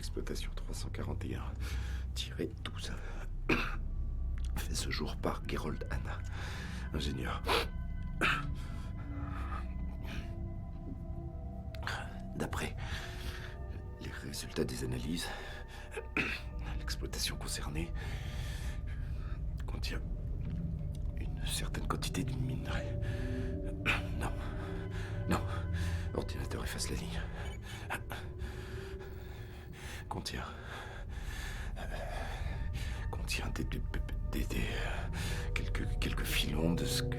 d'exploitation 341-12. Fait ce jour par Gerold Hanna, ingénieur. D'après les résultats des analyses, l'exploitation concernée contient une certaine quantité de minerai. Non. Ordinateur efface la ligne. Contient quelques filons de ce que...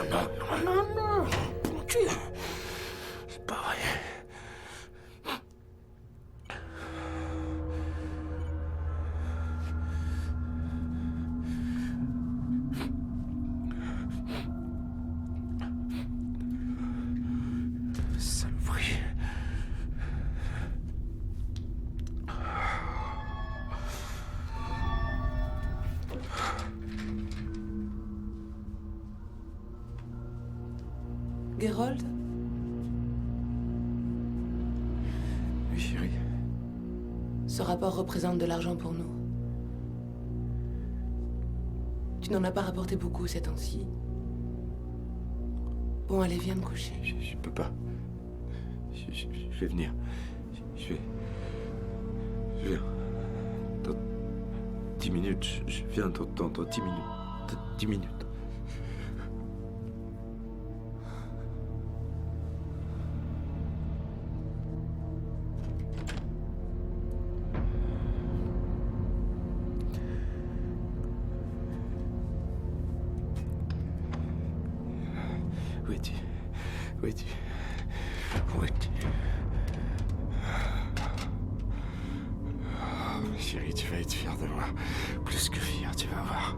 Non. Mon Dieu. C'est pas vrai. Saloperie. Gerold? Oui, chérie. Ce rapport représente de l'argent pour nous. Tu n'en as pas rapporté beaucoup ces temps-ci. Bon, allez, viens te coucher. Je peux pas. Je vais venir. Je viens. Dans 10 minutes. Je viens dans 10 minutes. 10 minutes. Où es-tu? Oh, chérie, tu vas être fière de moi. Plus que fière, tu vas voir.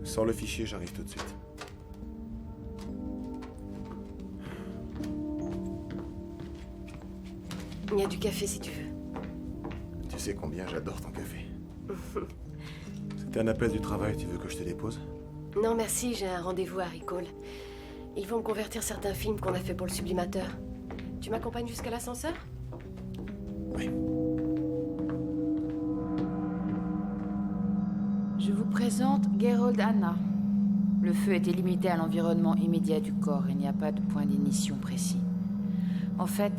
Sors le fichier, j'arrive tout de suite. Il y a du café si tu veux. Tu sais combien j'adore ton café. C'était un appel du travail, tu veux que je te dépose? Non merci, j'ai un rendez-vous à Recall. Ils vont convertir certains films qu'on a fait pour le sublimateur. Tu m'accompagnes jusqu'à l'ascenseur? Oui. Je vous présente Gerold Hanna. Le feu était limité à l'environnement immédiat du corps. Il n'y a pas de point d'ignition précis. En fait,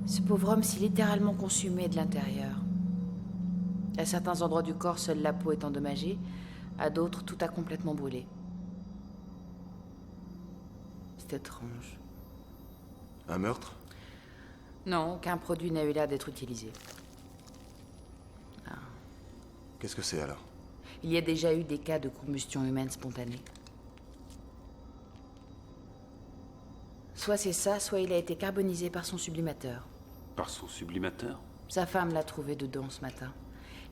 ce pauvre homme s'est littéralement consumé de l'intérieur. À certains endroits du corps, seule la peau est endommagée. À d'autres, tout a complètement brûlé. C'est étrange. Un meurtre? Non, aucun produit n'a eu l'air d'être utilisé. Qu'est-ce que c'est alors? Il y a déjà eu des cas de combustion humaine spontanée. Soit c'est ça, soit il a été carbonisé par son sublimateur. Par son sublimateur? Sa femme l'a trouvé dedans ce matin.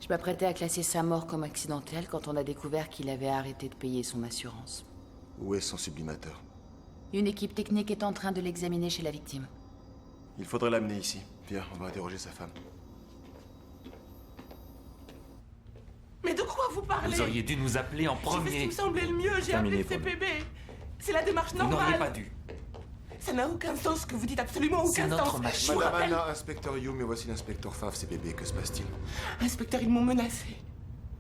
Je m'apprêtais à classer sa mort comme accidentelle quand on a découvert qu'il avait arrêté de payer son assurance. Où est son sublimateur? Une équipe technique est en train de l'examiner chez la victime. Il faudrait l'amener ici. Viens, on va interroger sa femme. Mais de quoi vous parlez? Vous auriez dû nous appeler en J'ai fait ce qui premier. me semblait le mieux, j'ai appelé le CPB. C'est la démarche Vous n'auriez normale. pas dû. Ça n'a aucun sens ce que vous dites, absolument C'est aucun notre sens. machine. Je vous Madame rappelle, Anna, inspecteur Hume, et voici l'inspecteur Favre, CPB. Que se passe-t-il? inspecteur, ils m'ont menacé.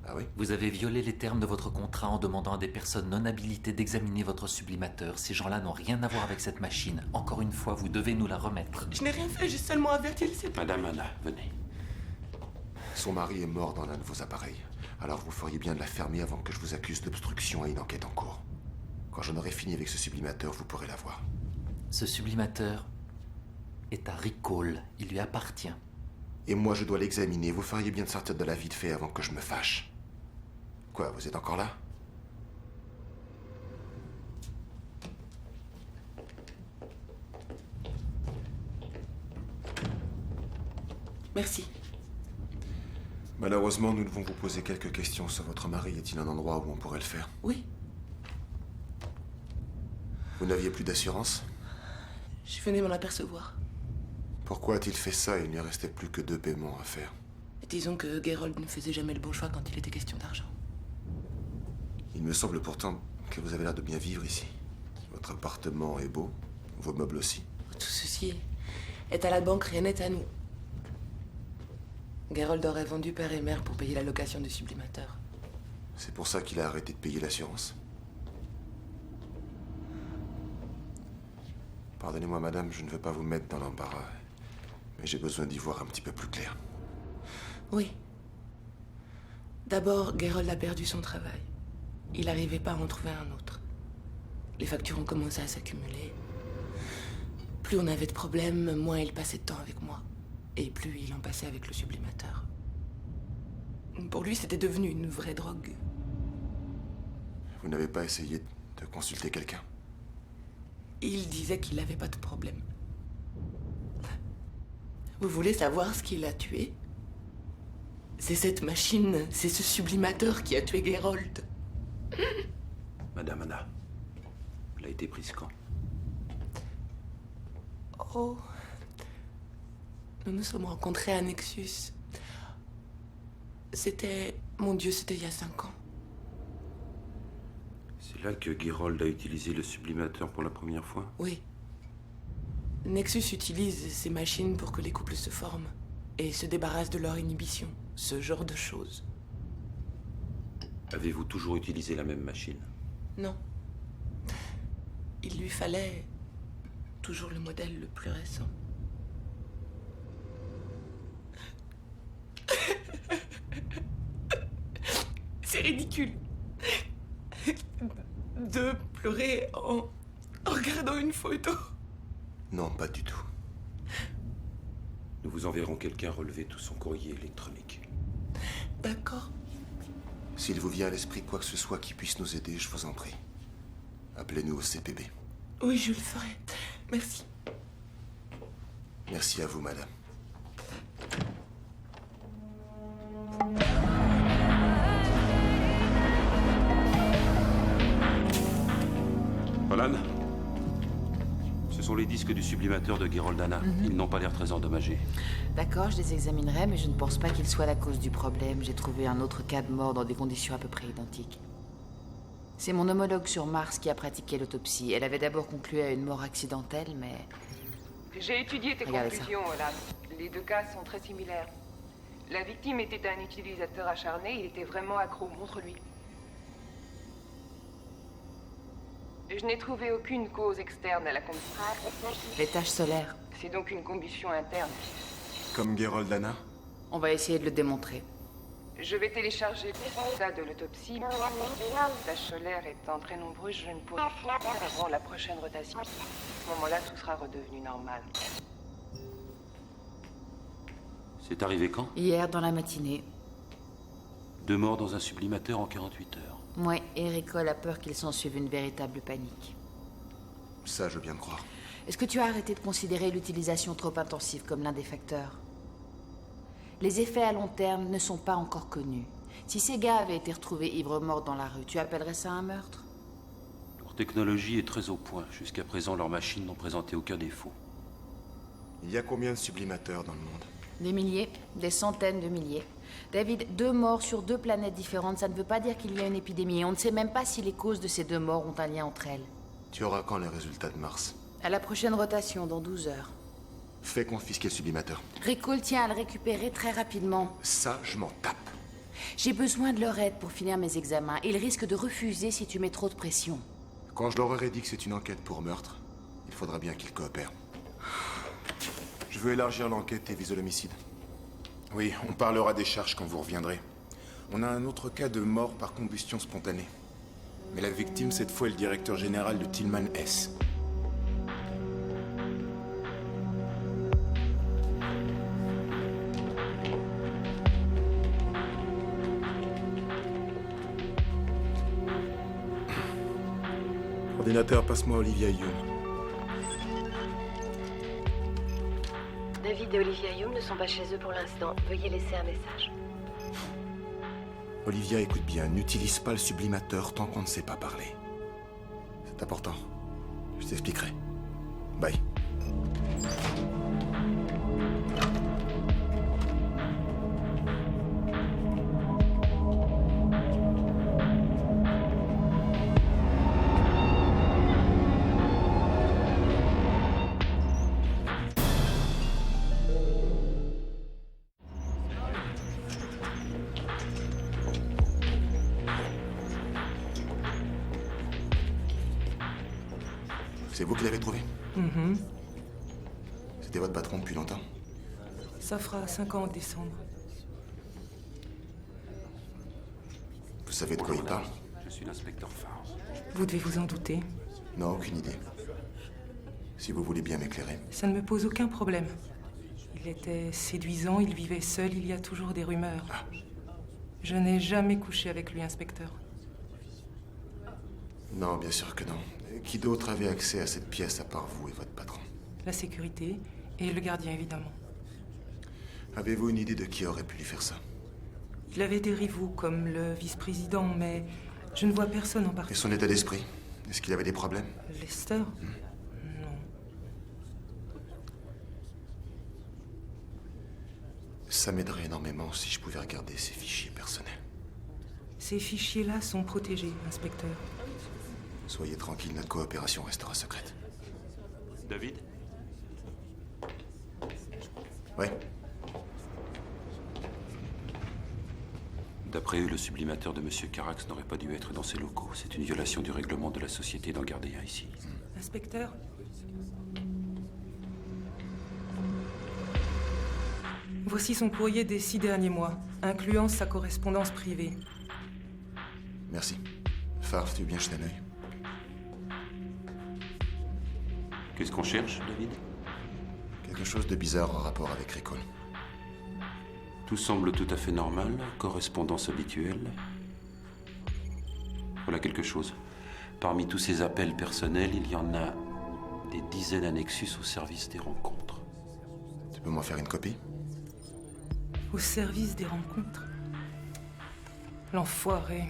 Ah oui? Vous avez violé les termes de votre contrat en demandant à des personnes non habilitées d'examiner votre sublimateur. Ces gens-là n'ont rien à voir avec cette machine. Encore une fois, vous devez nous la remettre. Je n'ai rien fait, j'ai seulement averti le CPB. Madame Anna, venez. Son mari est mort dans l'un de vos appareils. Alors vous feriez bien de la fermer avant que je vous accuse d'obstruction à une enquête en cours. Quand j'en aurai fini avec ce sublimateur, vous pourrez la voir. Ce sublimateur est à Recall. Il lui appartient. Et moi, je dois l'examiner. Vous feriez bien de sortir de là vite fait avant que je me fâche. Quoi, vous êtes encore là? Merci. Malheureusement, nous devons vous poser quelques questions sur votre mari. Est-il un endroit où on pourrait le faire? Oui, Vous n'aviez plus d'assurance? je venais m'en apercevoir. Pourquoi a-t-il fait ça? Il ne lui restait plus que 2 paiements à faire. Disons que Geralt ne faisait jamais le bon choix quand il était question d'argent. Il me semble pourtant que vous avez l'air de bien vivre ici. Votre appartement est beau, vos meubles aussi. Tout ceci est à la banque, rien n'est à nous. Geralt aurait vendu père et mère pour payer la location du sublimateur. C'est pour ça qu'il a arrêté de payer l'assurance. Pardonnez-moi, madame, je ne veux pas vous mettre dans l'embarras, mais j'ai besoin d'y voir un petit peu plus clair. Oui. D'abord, Geralt a perdu son travail. Il n'arrivait pas à en trouver un autre. Les factures ont commencé à s'accumuler. Plus on avait de problèmes, moins il passait de temps avec moi. Et plus il en passait avec le sublimateur. Pour lui, c'était devenu une vraie drogue. Vous n'avez pas essayé de consulter quelqu'un? Il disait qu'il n'avait pas de problème. Vous voulez savoir ce qui l'a tué? C'est cette machine, c'est ce sublimateur qui a tué Geralt. Madame Anna, elle a été prise quand? Oh. Nous nous sommes rencontrés à Nexus. C'était... Mon Dieu, c'était il y a 5 ans. C'est là que Geralt a utilisé le sublimateur pour la première fois? Oui. Nexus utilise ces machines pour que les couples se forment et se débarrassent de leur inhibition. Ce genre de choses. Avez-vous toujours utilisé la même machine? Non. Il lui fallait toujours le modèle le plus récent. C'est ridicule de pleurer en regardant une photo. Non, pas du tout. Nous vous enverrons quelqu'un relever tout son courrier électronique. D'accord. S'il vous vient à l'esprit quoi que ce soit qui puisse nous aider, je vous en prie. Appelez-nous au CPB. Oui, je le ferai. Merci. Merci à vous, madame. Roland, ce sont les disques du sublimateur de Geralt d'Anna. Ils n'ont pas l'air très endommagés. D'accord, je les examinerai, mais je ne pense pas qu'ils soient la cause du problème. J'ai trouvé un autre cas de mort dans des conditions à peu près identiques. C'est mon homologue sur Mars qui a pratiqué l'autopsie. Elle avait d'abord conclu à une mort accidentelle, mais... J'ai étudié tes Regardez ça. conclusions, Olan. Les 2 cas sont très similaires. La victime était un utilisateur acharné, il était vraiment accro. Montre-lui. Je n'ai trouvé aucune cause externe à la combustion. Les taches solaires. C'est donc une combustion interne. Comme Geralt d'Anna? On va essayer de le démontrer. Je vais télécharger le résultat de l'autopsie. Les taches solaires étant très nombreuses, je ne pourrai pas avant la prochaine rotation. À ce moment-là, tout sera redevenu normal. C'est arrivé quand? Hier, dans la matinée. 2 morts dans un sublimateur en 48 heures. Moi, Ericole a peur qu'il s'en suive une véritable panique. Ça, je veux bien le croire. Est-ce que tu as arrêté de considérer l'utilisation trop intensive comme l'un des facteurs? Les effets à long terme ne sont pas encore connus. Si ces gars avaient été retrouvés ivres-morts dans la rue, tu appellerais ça un meurtre? Leur technologie est très au point. Jusqu'à présent, leurs machines n'ont présenté aucun défaut. Il y a combien de sublimateurs dans le monde? Des milliers, des centaines de milliers. David, 2 morts sur 2 planètes différentes, ça ne veut pas dire qu'il y a une épidémie. On ne sait même pas si les causes de ces 2 morts ont un lien entre elles. Tu auras quand les résultats de Mars? À la prochaine rotation, dans 12 heures. Fais confisquer le sublimateur. Recall tient à le récupérer très rapidement. Ça, je m'en tape. J'ai besoin de leur aide pour finir mes examens. Ils risquent de refuser si tu mets trop de pression. Quand je leur aurai dit que c'est une enquête pour meurtre, il faudra bien qu'ils coopèrent. Je veux élargir l'enquête et viser l'homicide. Oui, on parlera des charges quand vous reviendrez. On a un autre cas de mort par combustion spontanée. Mais la victime, cette fois, est le directeur général de Tillman S. Ordinateur, passe-moi Olivia Hume. David et Olivia Hume ne sont pas chez eux pour l'instant. Veuillez laisser un message. Olivia, écoute bien, n'utilise pas le sublimateur tant qu'on ne sait pas parler. C'est important. Je t'expliquerai. Bye. C'est vous qui l'avez trouvé? C'était votre patron depuis longtemps? Ça fera 5 ans en décembre. Vous savez de quoi il parle? Je suis l'inspecteur Farr. Vous devez vous en douter. Non, aucune idée. Si vous voulez bien m'éclairer. Ça ne me pose aucun problème. Il était séduisant, il vivait seul, il y a toujours des rumeurs. Je n'ai jamais couché avec lui, inspecteur. Non, bien sûr que non. Qui d'autre avait accès à cette pièce à part vous et votre patron? La sécurité et le gardien, évidemment. Avez-vous une idée de qui aurait pu lui faire ça? Il avait des rivaux, comme le vice-président, mais je ne vois personne en Et particulier. son état d'esprit? Est-ce qu'il avait des problèmes? Lester? Non. Ça m'aiderait énormément si je pouvais regarder ses fichiers personnels. Ces fichiers-là sont protégés, inspecteur. Soyez tranquille, notre coopération restera secrète. David? Ouais. D'après eux, le sublimateur de Monsieur Carax n'aurait pas dû être dans ces locaux. C'est une violation du règlement de la société d'en garder un ici. Inspecteur? Voici son courrier des 6 derniers mois, incluant sa correspondance privée. Merci. Farf, tu veux bien jeter un œil? Qu'est-ce qu'on cherche, David? Quelque chose de bizarre en rapport avec Recall. Tout semble tout à fait normal, correspondance habituelle. Voilà quelque chose. Parmi tous ces appels personnels, il y en a des dizaines à Nexus au service des rencontres. Tu peux m'en faire une copie? Au service des rencontres. L'enfoiré.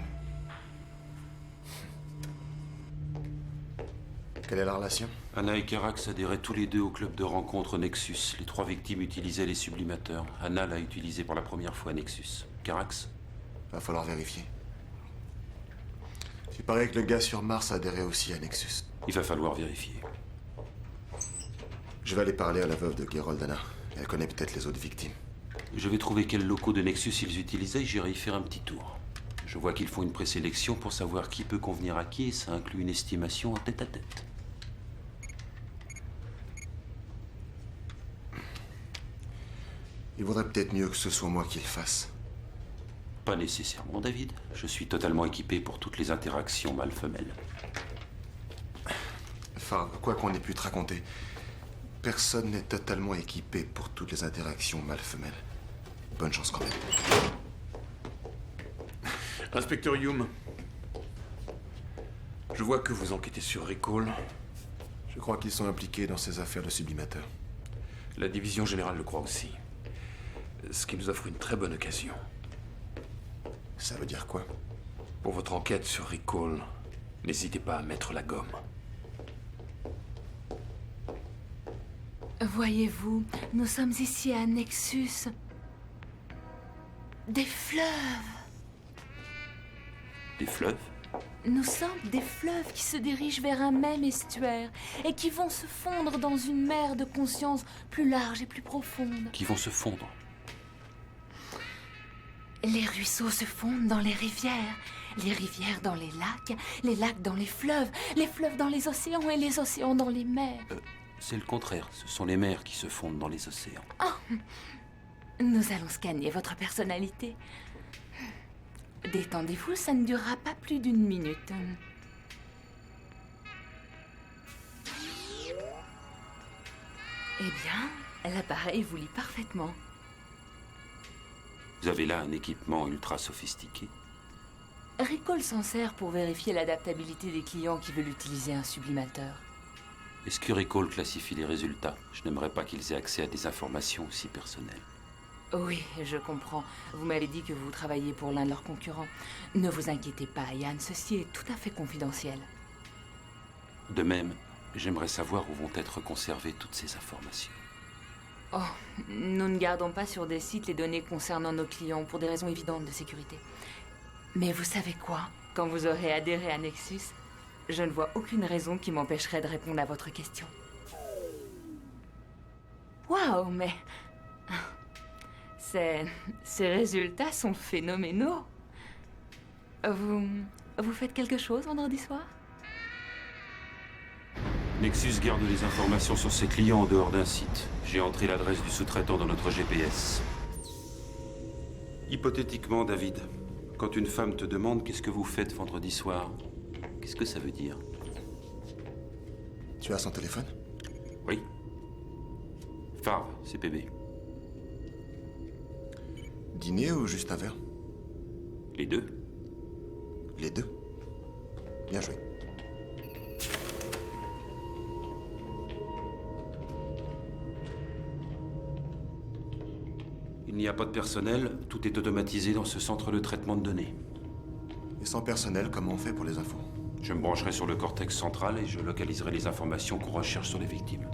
Quelle est la relation? Anna et Carax adhéraient tous les deux au club de rencontres Nexus. Les 3 victimes utilisaient les sublimateurs. Anna l'a utilisé pour la première fois Nexus. Carax? Va falloir vérifier. Il paraît que le gars sur Mars adhérait aussi à Nexus. Il va falloir vérifier. Je vais aller parler à la veuve de Gerold Anna. Elle connaît peut-être les autres victimes. Je vais trouver quels locaux de Nexus ils utilisaient et j'irai y faire un petit tour. Je vois qu'ils font une présélection pour savoir qui peut convenir à qui et ça inclut une estimation en tête-à-tête. Il vaudrait peut-être mieux que ce soit moi qui le fasse. Pas nécessairement, David. Je suis totalement équipé pour toutes les interactions mâle-femelle. Enfin, quoi qu'on ait pu te raconter, personne n'est totalement équipé pour toutes les interactions mâle-femelle. Bonne chance quand même. Inspecteur Hume, je vois que vous enquêtez sur Recall. Je crois qu'ils sont impliqués dans ces affaires de sublimateur. La division générale le croit aussi. Ce qui nous offre une très bonne occasion. Ça veut dire quoi? Pour votre enquête sur Recall, n'hésitez pas à mettre la gomme. Voyez-vous, nous sommes ici à Nexus. Des fleuves. Des fleuves? Nous sommes des fleuves qui se dirigent vers un même estuaire et qui vont se fondre dans une mer de conscience plus large et plus profonde. Qui vont se fondre. Les ruisseaux se fondent dans les rivières dans les lacs dans les fleuves dans les océans et les océans dans les mers. C'est le contraire. Ce sont les mers qui se fondent dans les océans. Nous allons scanner votre personnalité. Détendez-vous, ça ne durera pas plus d'une minute. Eh bien, l'appareil vous lit parfaitement. Vous avez là un équipement ultra sophistiqué. Recall s'en sert pour vérifier l'adaptabilité des clients qui veulent utiliser un sublimateur. Est-ce que Recall classifie les résultats? Je n'aimerais pas qu'ils aient accès à des informations aussi personnelles. Oui, je comprends. Vous m'avez dit que vous travaillez pour l'un de leurs concurrents. Ne vous inquiétez pas, Yann, ceci est tout à fait confidentiel. De même, j'aimerais savoir où vont être conservées toutes ces informations. Oh, nous ne gardons pas sur des sites les données concernant nos clients pour des raisons évidentes de sécurité. Mais vous savez quoi? Quand vous aurez adhéré à Nexus, je ne vois aucune raison qui m'empêcherait de répondre à votre question. Waouh, mais... Ces résultats sont phénoménaux. Vous faites quelque chose vendredi soir? Nexus garde les informations sur ses clients en dehors d'un site. J'ai entré l'adresse du sous-traitant dans notre GPS. Hypothétiquement, David, quand une femme te demande qu'est-ce que vous faites vendredi soir, qu'est-ce que ça veut dire? Tu as son téléphone? Oui. Farve, CPB. Dîner ou juste un verre? Les deux. Les deux? Bien joué. Il n'y a pas de personnel, tout est automatisé dans ce centre de traitement de données. Et sans personnel, comment on fait pour les infos? Je me brancherai sur le cortex central et je localiserai les informations qu'on recherche sur les victimes.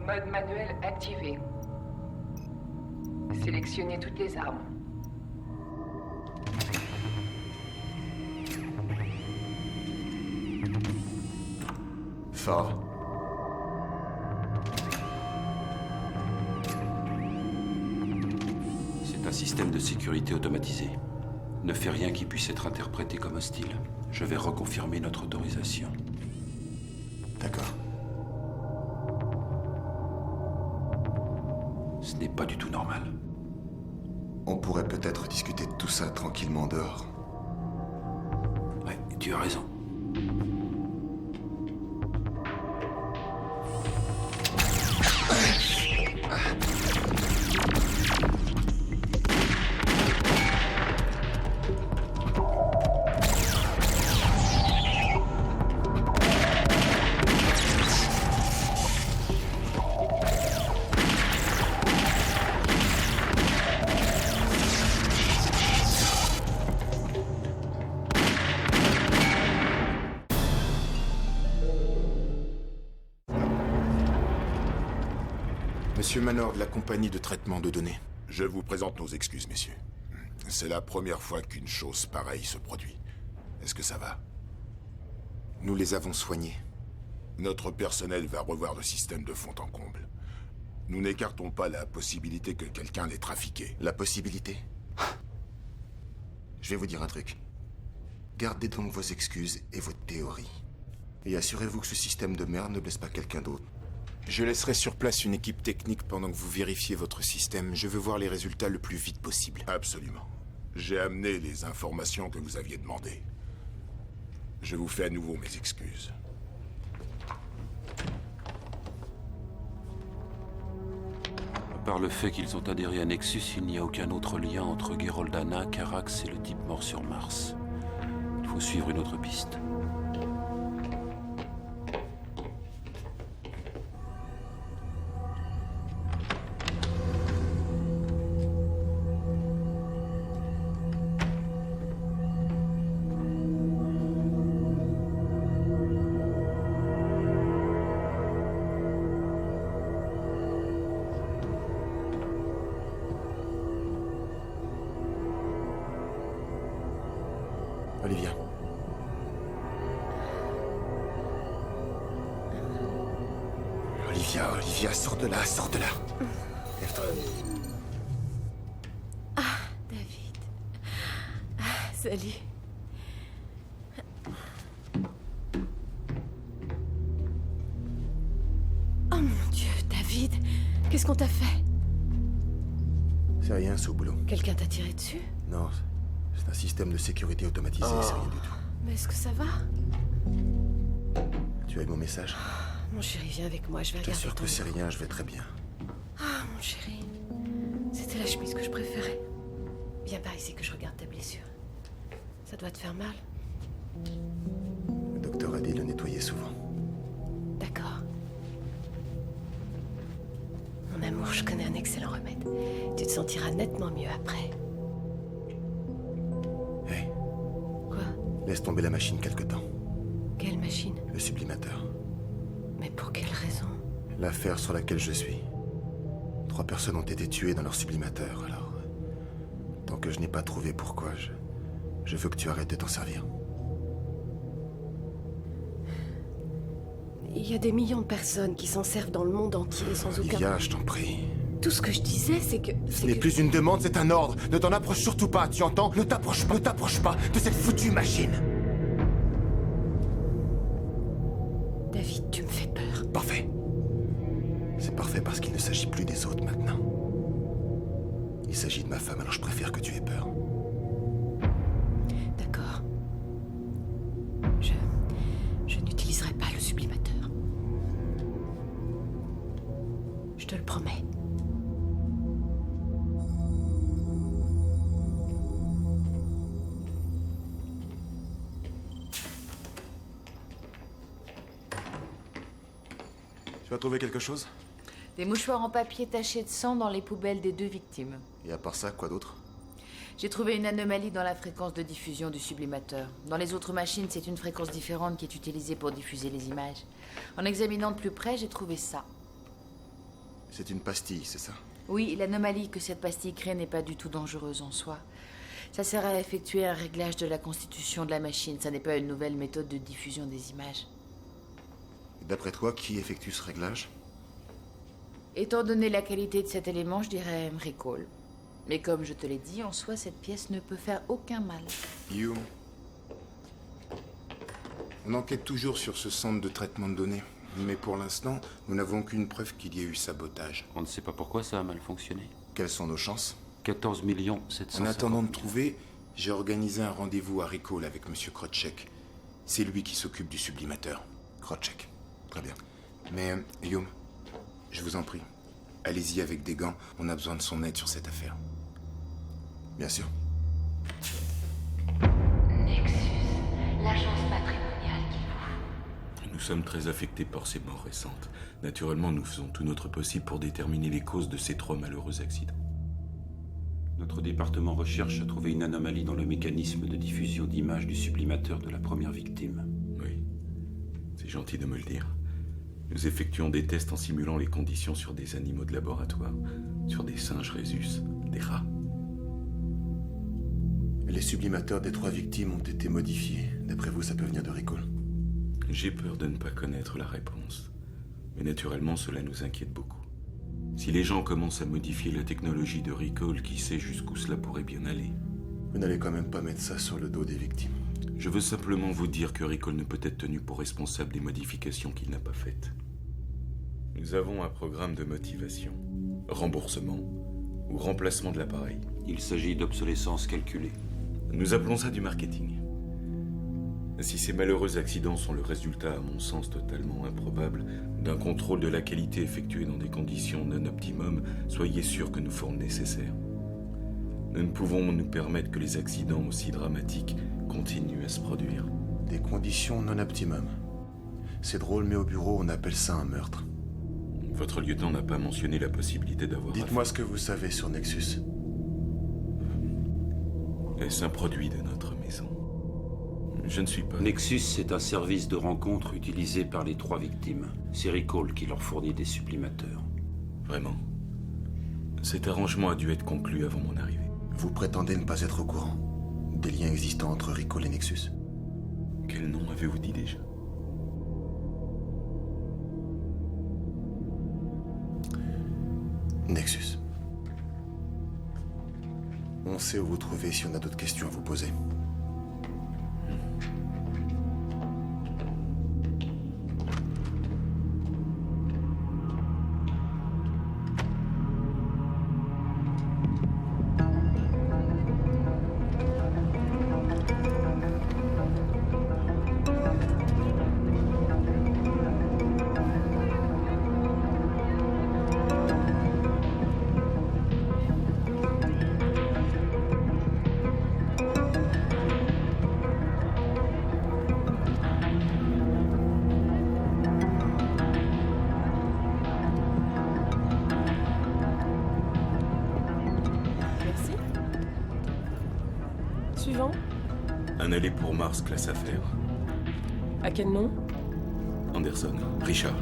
Mode manuel activé. Sélectionnez toutes les armes. Farve. C'est un système de sécurité automatisé. Ne fais rien qui puisse être interprété comme hostile. Je vais reconfirmer notre autorisation. D'accord. Ce n'est pas du tout normal. On pourrait peut-être discuter de tout ça tranquillement dehors. Ouais, tu as raison. Monsieur Manor de la compagnie de traitement de données. Je vous présente nos excuses, messieurs. C'est la première fois qu'une chose pareille se produit. Est-ce que ça va? Nous les avons soignés. Notre personnel va revoir le système de fond en comble. Nous n'écartons pas la possibilité que quelqu'un l'ait trafiqué. La possibilité? Je vais vous dire un truc. Gardez donc vos excuses et vos théories. Et assurez-vous que ce système de merde ne blesse pas quelqu'un d'autre. Je laisserai sur place une équipe technique pendant que vous vérifiez votre système. Je veux voir les résultats le plus vite possible. Absolument. J'ai amené les informations que vous aviez demandées. Je vous fais à nouveau mes excuses. À part le fait qu'ils ont adhéré à Nexus, il n'y a aucun autre lien entre Geralt Anna, Carax et le type mort sur Mars. Il faut suivre une autre piste. Olivia. Olivia, sors de là, sors de là. Lève-toi. David. Salut. Oh mon Dieu, David. Qu'est-ce qu'on t'a fait? C'est rien, c'est au boulot. Quelqu'un t'a tiré dessus? Non, c'est un système de sécurité automatisé, c'est rien du tout. Mais est-ce que ça va? Tu as eu mon message? Mon chéri, viens avec moi, je vais Je regarder t'assure ton que c'est dos. rien, je vais très bien. Ah, mon chéri. C'était la chemise que je préférais. Viens par ici que je regarde ta blessure. Ça doit te faire mal. Le docteur a dit de le nettoyer souvent. D'accord. Mon amour, je connais un excellent remède. Tu te sentiras nettement mieux après. Hé, Quoi? laisse tomber la machine quelque temps. Quelle machine? Le sublimateur. Mais pour quelle raison? L'affaire sur laquelle je suis. 3 personnes ont été tuées dans leur sublimateur, alors... Tant que je n'ai pas trouvé pourquoi, je veux que tu arrêtes de t'en servir. Il y a des millions de personnes qui s'en servent dans le monde entier sans aucun... Olivia, je t'en prie. Tout ce que je disais, c'est que... Ce n'est plus une demande, c'est un ordre. Ne t'en approche surtout pas, tu entends? Ne t'approche pas de cette foutue machine. David, tu me fais peur. Parfait. C'est parfait parce qu'il ne s'agit plus des autres maintenant. Il s'agit de ma femme, alors je préfère que tu aies peur. D'accord. Je n'utiliserai pas le sublimateur. Je te le promets. Tu as trouvé quelque chose? Des mouchoirs en papier tachés de sang dans les poubelles des 2 victimes. Et à part ça, quoi d'autre? J'ai trouvé une anomalie dans la fréquence de diffusion du sublimateur. Dans les autres machines, c'est une fréquence différente qui est utilisée pour diffuser les images. En examinant de plus près, j'ai trouvé ça. C'est une pastille, c'est ça? Oui, l'anomalie que cette pastille crée n'est pas du tout dangereuse en soi. Ça sert à effectuer un réglage de la constitution de la machine. Ça n'est pas une nouvelle méthode de diffusion des images. D'après toi, qui effectue ce réglage? Étant donné la qualité de cet élément, je dirais Recall. Mais comme je te l'ai dit, en soi, cette pièce ne peut faire aucun mal. Hume. On enquête toujours sur ce centre de traitement de données. Mais pour l'instant, nous n'avons aucune preuve qu'il y ait eu sabotage. On ne sait pas pourquoi ça a mal fonctionné. Quelles sont nos chances? 14 750 En attendant de trouver, j'ai organisé un rendez-vous à Recall avec M. Krotchek. C'est lui qui s'occupe du sublimateur. Krotchek. Très bien. Mais, Hume, je vous en prie, allez-y avec des gants. On a besoin de son aide sur cette affaire. Bien sûr. Nexus, l'agence patrimoniale qui vous... Nous sommes très affectés par ces morts récentes. Naturellement, nous faisons tout notre possible pour déterminer les causes de ces 3 malheureux accidents. Notre département recherche a trouvé une anomalie dans le mécanisme de diffusion d'images du sublimateur de la première victime. Oui, c'est gentil de me le dire. Nous effectuons des tests en simulant les conditions sur des animaux de laboratoire, sur des singes rhésus, des rats. Les sublimateurs des 3 victimes ont été modifiés. D'après vous, ça peut venir de Recall? J'ai peur de ne pas connaître la réponse. Mais naturellement, cela nous inquiète beaucoup. Si les gens commencent à modifier la technologie de Recall, qui sait jusqu'où cela pourrait bien aller. Vous n'allez quand même pas mettre ça sur le dos des victimes. Je veux simplement vous dire que Recall ne peut être tenu pour responsable des modifications qu'il n'a pas faites. Nous avons un programme de motivation, remboursement ou remplacement de l'appareil. Il s'agit d'obsolescence calculée. Nous appelons ça du marketing. Si ces malheureux accidents sont le résultat, à mon sens totalement improbable, d'un contrôle de la qualité effectué dans des conditions non optimum, soyez sûr que nous ferons le nécessaire. Nous ne pouvons nous permettre que les accidents aussi dramatiques continuent à se produire. Des conditions non optimum. C'est drôle, mais au bureau, on appelle ça un meurtre. Votre lieutenant n'a pas mentionné la possibilité d'avoir... Dites-moi ce que vous savez sur Nexus. Est-ce un produit de notre maison? Je ne suis pas... Nexus, c'est un service de rencontre utilisé par les 3 victimes. C'est Recall qui leur fournit des sublimateurs. Vraiment? Cet arrangement a dû être conclu avant mon arrivée. Vous prétendez ne pas être au courant des liens existants entre Recall et Nexus? Quel nom avez-vous dit déjà? Nexus. On sait où vous trouver si on a d'autres questions à vous poser. Suivant. Un aller pour Mars, classe affaires. À quel nom? Anderson. Richard.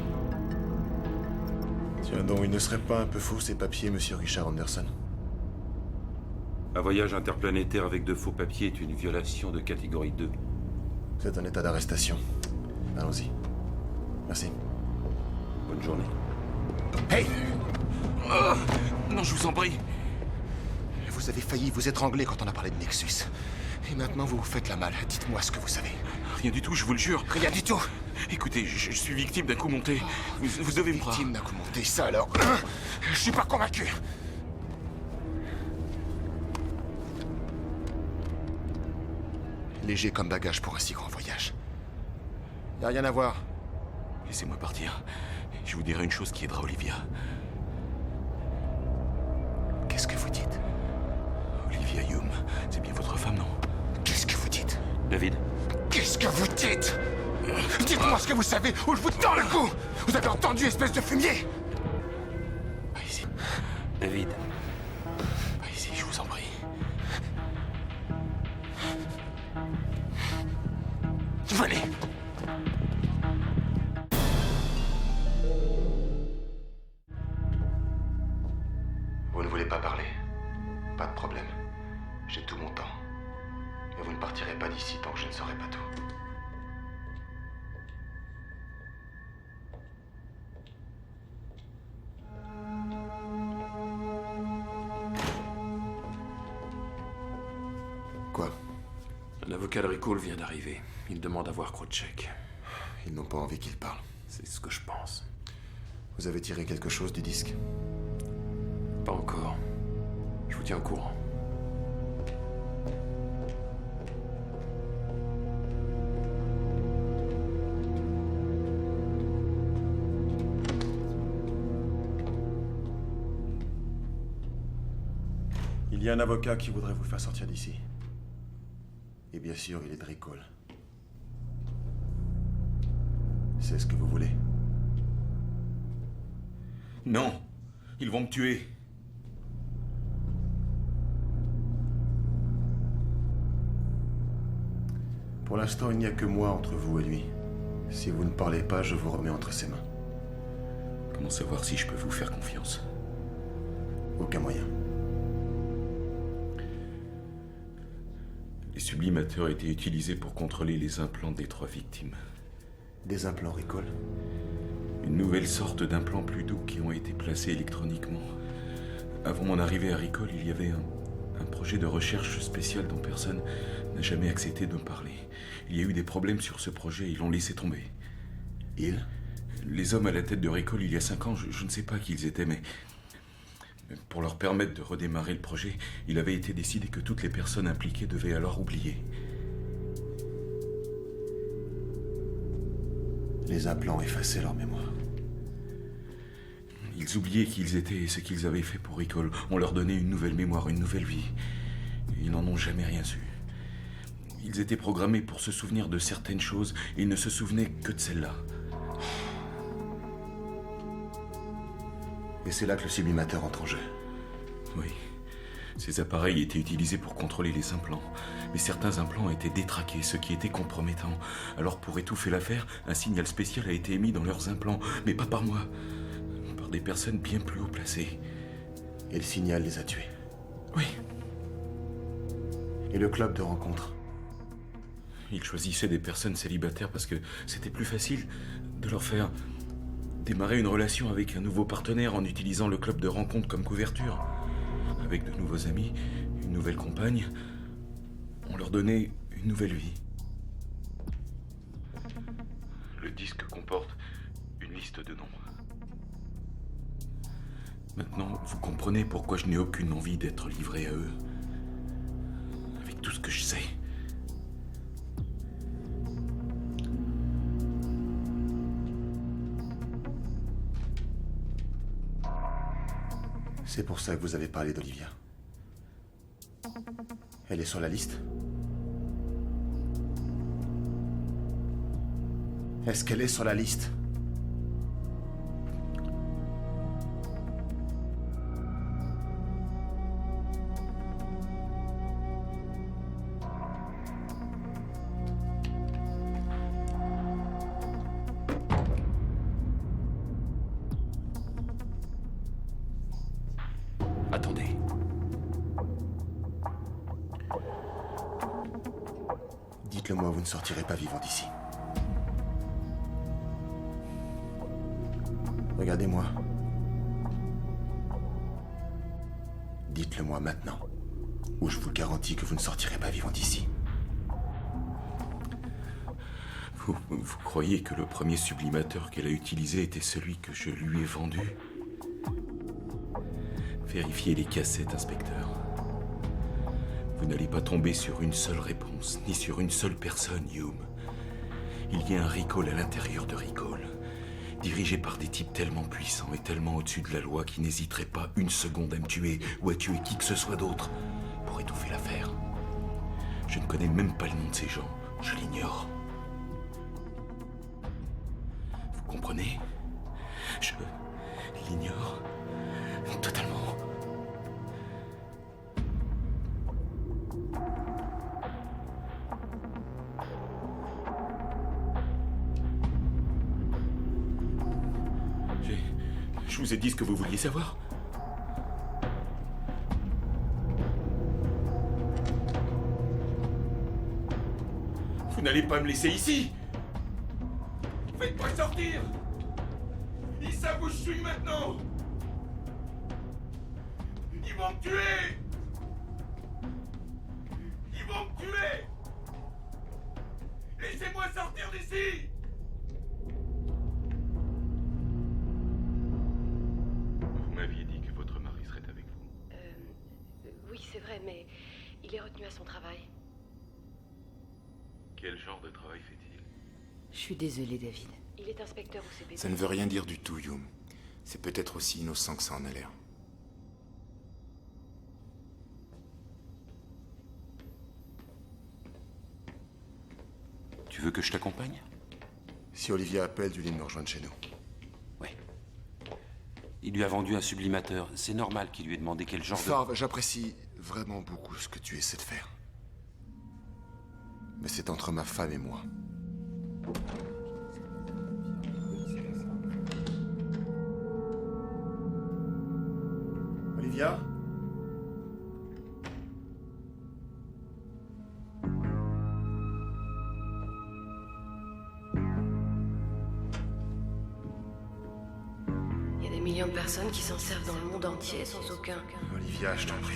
Tiens donc, il ne serait pas un peu faux ces papiers, monsieur Richard Anderson? Un voyage interplanétaire avec de faux papiers est une violation de catégorie 2. C'est un état d'arrestation. Allons-y. Merci. Bonne journée. Hey! Non, je vous en prie. Vous avez failli vous étrangler quand on a parlé de Nexus. Et maintenant, vous vous faites la malle. Dites-moi ce que vous savez. Rien du tout, je vous le jure. Rien du tout! Écoutez, je suis victime d'un coup monté. Vous devez me croire. Victime d'un coup monté, ça alors. Je suis pas convaincu. Léger comme bagage pour un si grand voyage. Y a rien à voir. Laissez-moi partir. Je vous dirai une chose qui aidera Olivia. Qu'est-ce que vous dites? Olivia Hume, c'est bien votre femme, non? Qu'est-ce que vous dites? David? Qu'est-ce que vous dites? Dites-moi ce que vous savez ou je vous tends le cou! Vous avez entendu, espèce de fumier? Pas ici. David? Pas ici, je vous en prie. Venez! Vous ne voulez pas parler? Pas de problème. J'ai tout mon temps. Mais vous ne partirez pas d'ici tant que je ne saurai pas tout. Quoi? Un avocat de Recall vient d'arriver. Il demande à voir Krawcheck. Ils n'ont pas envie qu'il parle. C'est ce que je pense. Vous avez tiré quelque chose du disque? Pas encore. Je vous tiens au courant. Il y a un avocat qui voudrait vous faire sortir d'ici. Et bien sûr, il est de Recall. C'est ce que vous voulez? Non! Ils vont me tuer! Pour l'instant, il n'y a que moi entre vous et lui. Si vous ne parlez pas, je vous remets entre ses mains. Comment savoir si je peux vous faire confiance? Aucun moyen. Les sublimateurs étaient utilisés pour contrôler les implants des 3 victimes. Des implants Recall? Une nouvelle sorte d'implants plus doux qui ont été placés électroniquement. Avant mon arrivée à Recall, il y avait un projet de recherche spécial dont personne n'a jamais accepté de me parler. Il y a eu des problèmes sur ce projet et ils l'ont laissé tomber. Ils? Les hommes à la tête de Recall il y a 5 ans, je ne sais pas qui ils étaient, mais pour leur permettre de redémarrer le projet, il avait été décidé que toutes les personnes impliquées devaient alors oublier. Les implants effaçaient leur mémoire. Ils oubliaient qui ils étaient et ce qu'ils avaient fait pour Recall. On leur donnait une nouvelle mémoire, une nouvelle vie. Ils n'en ont jamais rien su. Ils étaient programmés pour se souvenir de certaines choses et ils ne se souvenaient que de celles-là. Et c'est là que le sublimateur entre en jeu. Oui. Ces appareils étaient utilisés pour contrôler les implants. Mais certains implants étaient détraqués, ce qui était compromettant. Alors pour étouffer l'affaire, un signal spécial a été émis dans leurs implants. Mais pas par moi. Par des personnes bien plus haut placées. Et le signal les a tués. Oui. Et le club de rencontre? Ils choisissaient des personnes célibataires parce que c'était plus facile de leur faire démarrer une relation avec un nouveau partenaire en utilisant le club de rencontre comme couverture. Avec de nouveaux amis, une nouvelle compagne, on leur donnait une nouvelle vie. Le disque comporte une liste de noms. Maintenant, vous comprenez pourquoi je n'ai aucune envie d'être livré à eux. Avec tout ce que je sais. C'est pour ça que vous avez parlé d'Olivia. Elle est sur la liste? Est-ce qu'elle est sur la liste? Attendez. Dites-le-moi, vous ne sortirez pas vivant d'ici. Regardez-moi. Dites-le-moi maintenant, ou je vous garantis que vous ne sortirez pas vivant d'ici. Vous croyez que le premier sublimateur qu'elle a utilisé était celui que je lui ai vendu? Vérifiez les cassettes, inspecteur. Vous n'allez pas tomber sur une seule réponse, ni sur une seule personne, Hume. Il y a un Recall à l'intérieur de Recall, dirigé par des types tellement puissants et tellement au-dessus de la loi qu'ils n'hésiteraient pas une seconde à me tuer ou à tuer qui que ce soit d'autre pour étouffer l'affaire. Je ne connais même pas le nom de ces gens, je l'ignore. Vous comprenez? Je l'ignore totalement. Je vous ai dit ce que vous vouliez savoir. Vous n'allez pas me laisser ici. Faites-moi sortir. Ils savent où je suis maintenant. Ils vont me tuer. Ils vont me tuer. Laissez-moi sortir d'ici. Vous m'aviez dit que votre mari serait avec vous. Oui, c'est vrai, mais il est retenu à son travail. Quel genre de travail fait-il? Je suis désolée, David. Il est inspecteur au CPD. Ça ne veut rien dire du tout, Hume. C'est peut-être aussi innocent que ça en a l'air. Tu veux que je t'accompagne? Si Olivia appelle, tu viens me rejoindre chez nous. Oui. Il lui a vendu un sublimateur. C'est normal qu'il lui ait demandé quel genre Farve, j'apprécie vraiment beaucoup ce que tu essaies de faire. Mais c'est entre ma femme et moi. Olivia? Il y a des millions de personnes qui s'en servent dans le monde entier sans aucun... Olivia, je t'en prie.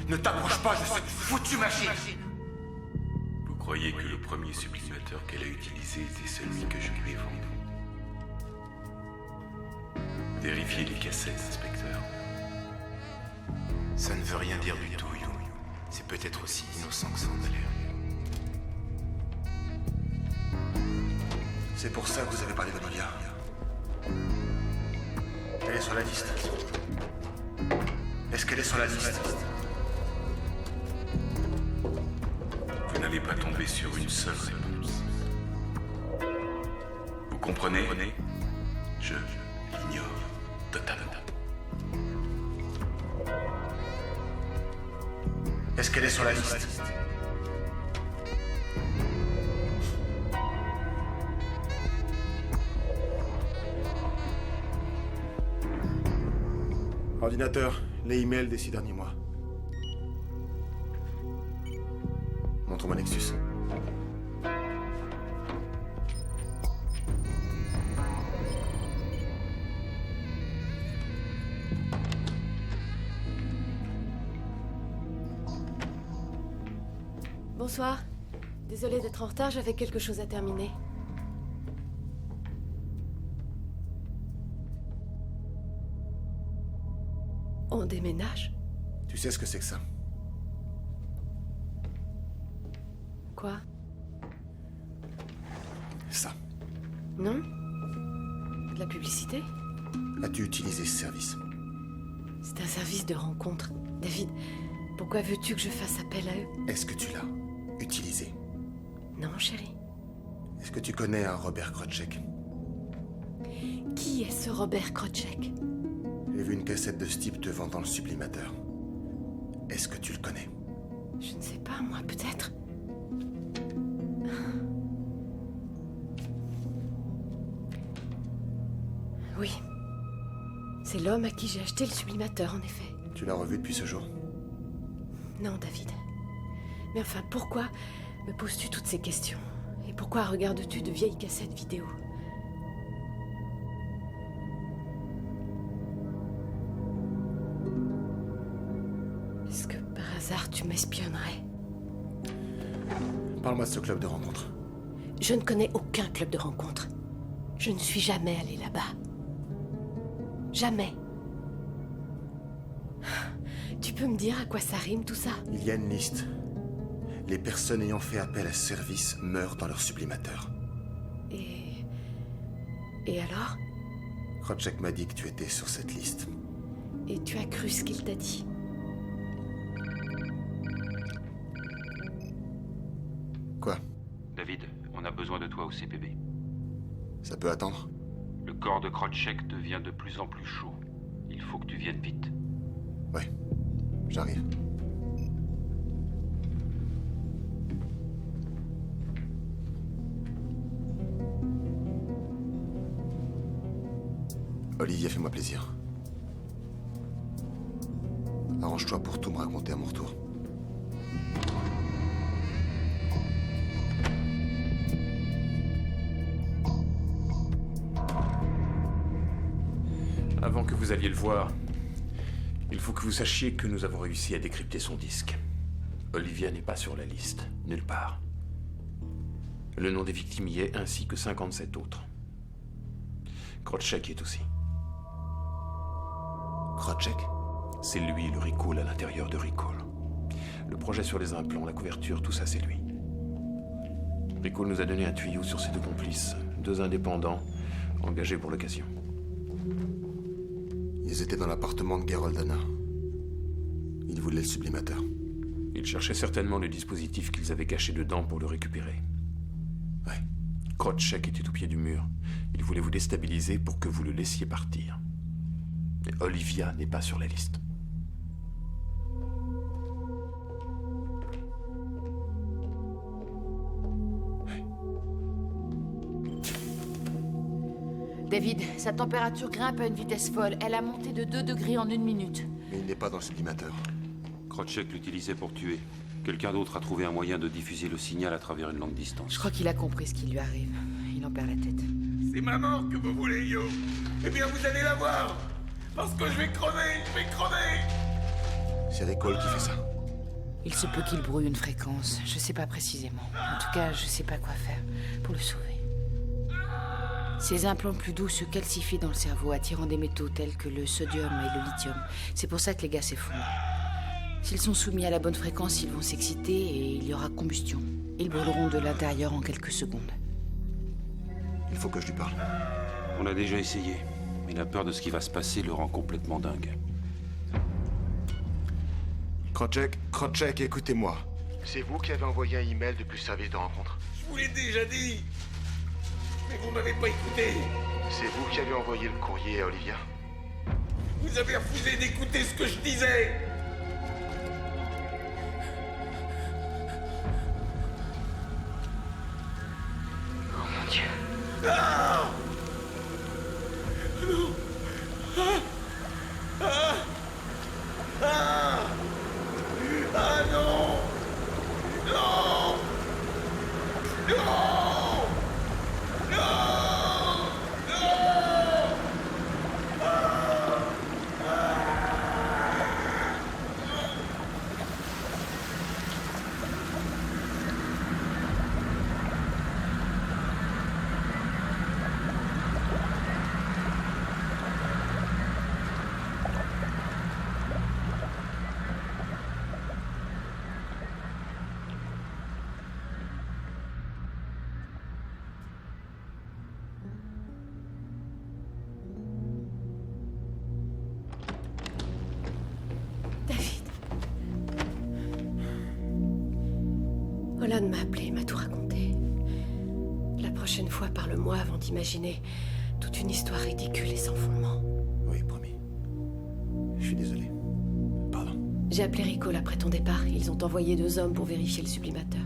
Ne t'approche pas de cette foutue machine! Vous croyez que le premier sublimateur qu'elle a utilisé était celui que je lui ai vendu? Vérifiez les cassettes, inspecteur. Ça ne veut rien dire du tout, Hume. C'est peut-être aussi innocent que ça en a l'air. C'est pour ça que vous avez parlé d'Olivia. Elle est sur la liste. Est-ce qu'elle est sur la liste? Vous n'allez pas tomber sur une seule réponse. Vous comprenez? Je l'ignore totalement. Est-ce qu'elle est sur la liste? Ordinateur, les emails des 6 derniers mois. Montre-moi Nexus. Bonsoir. Désolée d'être en retard, j'avais quelque chose à terminer. On déménage? Tu sais ce que c'est que ça? Quoi? Ça. Non? De la publicité? As-tu utilisé ce service? C'est un service de rencontre. David, pourquoi veux-tu que je fasse appel à eux? Est-ce que tu l'as utilisé? Non, chérie. Est-ce que tu connais un Robert Krotchek? Qui est ce Robert Krotchek? J'ai vu une cassette de ce type devant dans le sublimateur. Est-ce que tu le connais? Je ne sais pas, moi, peut-être. Oui. C'est l'homme à qui j'ai acheté le sublimateur, en effet. Tu l'as revu depuis ce jour? Non, David. Mais enfin, pourquoi me poses-tu toutes ces questions? Et pourquoi regardes-tu de vieilles cassettes vidéo? Est-ce que par hasard tu m'espionnerais? Parle-moi de ce club de rencontre. Je ne connais aucun club de rencontre. Je ne suis jamais allée là-bas. Jamais. Tu peux me dire à quoi ça rime tout ça? Il y a une liste. Les personnes ayant fait appel à ce service meurent dans leur sublimateur. Et alors? Krotchek m'a dit que tu étais sur cette liste. Et tu as cru ce qu'il t'a dit? Quoi? David, on a besoin de toi au CPB. Ça peut attendre? Le corps de Krotchek devient de plus en plus chaud. Il faut que tu viennes vite. Ouais, j'arrive. Olivia, fais-moi plaisir. Arrange-toi pour tout me raconter à mon retour. Avant que vous alliez le voir, il faut que vous sachiez que nous avons réussi à décrypter son disque. Olivia n'est pas sur la liste, nulle part. Le nom des victimes y est, ainsi que 57 autres. Krotchek y est aussi. Krotchek? C'est lui le Recall à l'intérieur de Recall. Le projet sur les implants, la couverture, tout ça, c'est lui. Recall nous a donné un tuyau sur ses deux complices, deux indépendants, engagés pour l'occasion. Ils étaient dans l'appartement de Gerold Anna. Ils voulaient le sublimateur. Ils cherchaient certainement le dispositif qu'ils avaient caché dedans pour le récupérer. Ouais. Krotchek était au pied du mur. Il voulait vous déstabiliser pour que vous le laissiez partir. Mais Olivia n'est pas sur la liste. David, sa température grimpe à une vitesse folle. Elle a monté de 2 degrés en 1 minute. Mais il n'est pas dans le sublimateur. Krotchek l'utilisait pour tuer. Quelqu'un d'autre a trouvé un moyen de diffuser le signal à travers une longue distance. Je crois qu'il a compris ce qui lui arrive. Il en perd la tête. C'est ma mort que vous voulez, Yo. Eh bien, vous allez la voir. Parce que je vais crever. C'est Recall qui fait ça. Il se peut qu'il brouille une fréquence. Je sais pas précisément. En tout cas, je sais pas quoi faire pour le sauver. Ces implants plus doux se calcifient dans le cerveau, attirant des métaux tels que le sodium et le lithium. C'est pour ça que les gaz s'effondrent. S'ils sont soumis à la bonne fréquence, ils vont s'exciter et il y aura combustion. Ils brûleront de l'intérieur en quelques secondes. Il faut que je lui parle. On a déjà essayé, mais la peur de ce qui va se passer le rend complètement dingue. Krawcheck, écoutez-moi. C'est vous qui avez envoyé un email depuis le service de rencontre. Je vous l'ai déjà dit. Mais vous m'avez pas écouté. C'est vous qui avez envoyé le courrier à Olivia. Vous avez refusé d'écouter ce que je disais. Oh mon Dieu. Ah non. Ah ah ah ah non. Non. Non. Non. Holland m'a appelé, il m'a tout raconté. La prochaine fois, parle-moi avant d'imaginer toute une histoire ridicule et sans fondement. Oui, promis. Je suis désolé. Pardon. J'ai appelé Ricole après ton départ. Ils ont envoyé 2 hommes pour vérifier le sublimateur.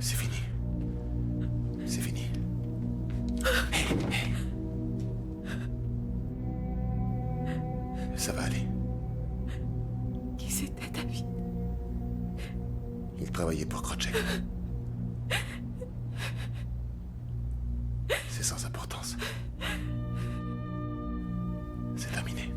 C'est fini. C'est fini. Ça va aller. Qui c'était, David? Il travaillait pour Krawcheck. C'est sans importance. C'est terminé.